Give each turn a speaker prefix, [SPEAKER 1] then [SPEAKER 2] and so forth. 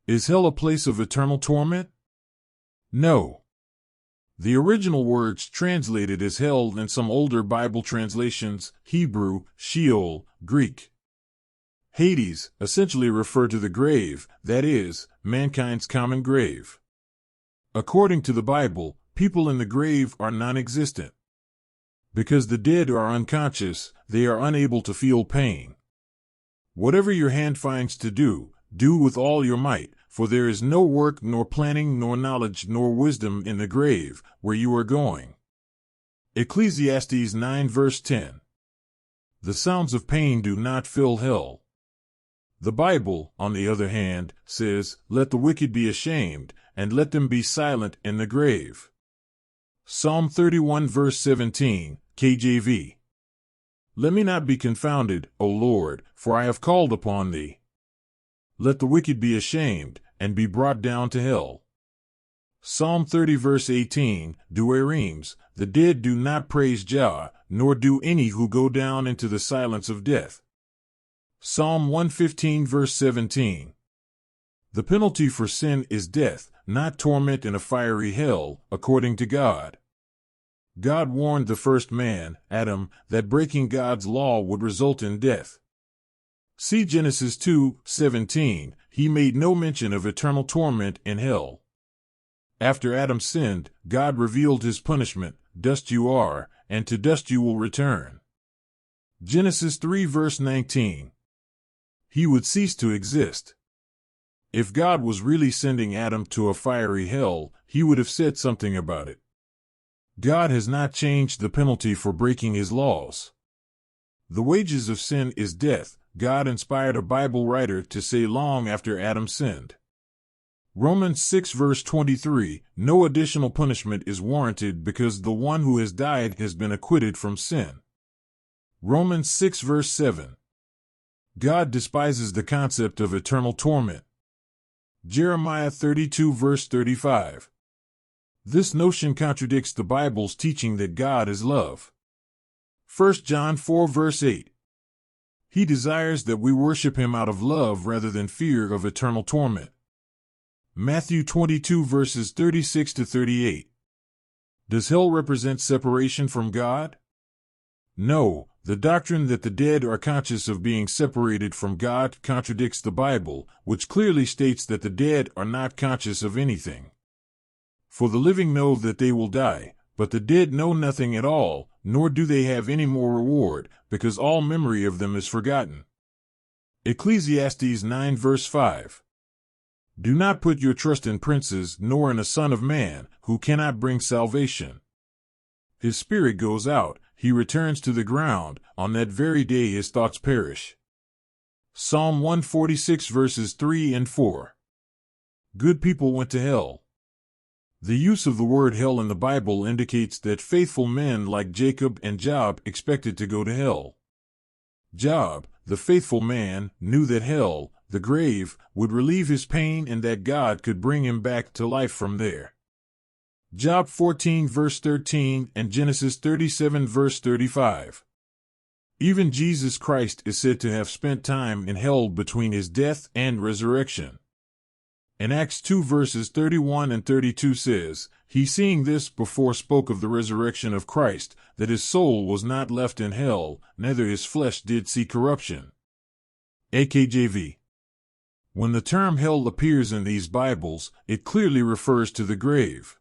[SPEAKER 1] Is hell a place of eternal torment? No. The original words translated as hell in some older Bible translations, Hebrew, Sheol, Greek, Hades, essentially refer to the grave, that is, mankind's common grave. According to the Bible, people in the grave are non-existent. Because the dead are unconscious, they are unable to feel pain. Whatever your hand finds to do, do with all your might, for there is no work nor planning nor knowledge nor wisdom in the grave, where you are going. Ecclesiastes 9 verse 10. The sounds of pain do not fill hell. The Bible, on the other hand, says, "Let the wicked be ashamed, and let them be silent in the grave." Psalm 31 verse 17, KJV. Let me not be confounded, O Lord, for I have called upon thee. Let the wicked be ashamed, and be brought down to hell. Psalm 30 verse 18, Duerims, the dead do not praise Jah, nor do any who go down into the silence of death. Psalm 115 verse 17. The penalty for sin is death, not torment in a fiery hell, according to God. God warned the first man, Adam, that breaking God's law would result in death. See Genesis 2:17. He made no mention of eternal torment in hell. After Adam sinned, God revealed his punishment, dust you are, and to dust you will return. Genesis 3 verse 19. He would cease to exist. If God was really sending Adam to a fiery hell, he would have said something about it. God has not changed the penalty for breaking his laws. The wages of sin is death, God inspired a Bible writer to say long after Adam sinned. Romans 6 verse 23, no additional punishment is warranted because the one who has died has been acquitted from sin. Romans 6 verse 7. God despises the concept of eternal torment. Jeremiah 32 verse 35. This notion contradicts the Bible's teaching that God is love. 1 John 4 verse 8. He desires that we worship him out of love rather than fear of eternal torment. Matthew 22 verses 36 to 38. Does hell represent separation from God? No, the doctrine that the dead are conscious of being separated from God contradicts the Bible, which clearly states that the dead are not conscious of anything. For the living know that they will die, but the dead know nothing at all, nor do they have any more reward, because all memory of them is forgotten. Ecclesiastes 9 verse 5. Do not put your trust in princes, nor in a son of man, who cannot bring salvation. His spirit goes out, he returns to the ground, on that very day his thoughts perish. Psalm 146 verses 3 and 4. Good people went to hell. The use of the word hell in the Bible indicates that faithful men like Jacob and Job expected to go to hell. Job, the faithful man, knew that hell, the grave, would relieve his pain and that God could bring him back to life from there. Job 14 verse 13 and Genesis 37 verse 35. Even Jesus Christ is said to have spent time in hell between his death and resurrection. In Acts 2 verses 31 and 32 says, he seeing this before spoke of the resurrection of Christ, that his soul was not left in hell, neither his flesh did see corruption. AKJV. When the term hell appears in these Bibles, it clearly refers to the grave.